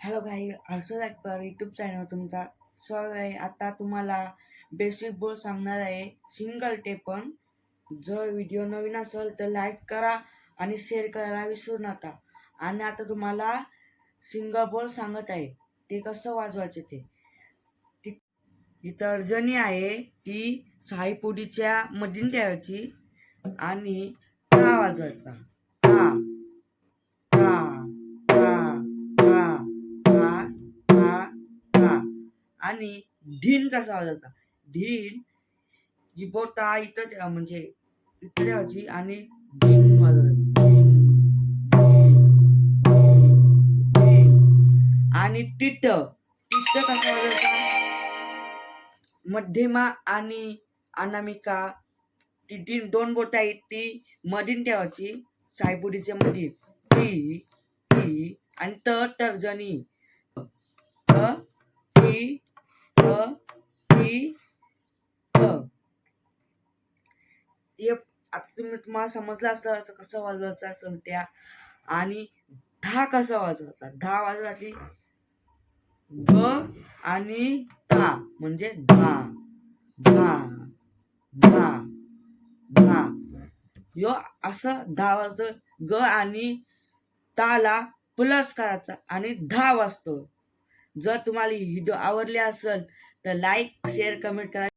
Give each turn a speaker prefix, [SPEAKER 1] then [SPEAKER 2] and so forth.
[SPEAKER 1] Hello गाई Harshad actor YouTube channel तुमचा स्वागत आहे. आता तुम्हाला बेसिक बोल सांगणार आहे सिंगल टेपन. जर व्हिडिओ नवीन असेल तर लाईक करा आणि शेअर करायला विसरू नका. आणि आता तुम्हाला सिंगल बोल सांगत आहे ते कसं वाजवायचे ते. ही तर्जनी आहे ती साईपुडीच्या मधील ठेवायची आणि का वाजवायचा का आणि ढीन कसा वाजवायचा. ढीन ही बोटा इथं म्हणजे इथं ठेवायची आणि ढीन वाजवायचा. आणि टिट टिट कसा वाजवायचा. मध्यमा आणि अनामिका ती ढीन दोन बोट आहेत ती मधीन ठेवायची सायपुडीच्या मध्ये. टी टी आणि तर्जनी टी टी आता तुम्हाला समजलं असं कसं वाजवायचं असेल त्या. आणि धा कसा वाजवायचा. धा वाजवायची ग आणि धा म्हणजे धा धा धा धा. यो असं धा वाजतो. ग आणि ताला प्लस करायचा आणि धा वाजतो. जर तुम्हाला व्हिडिओ आवडले असेल तर लाईक शेअर कमेंट करा.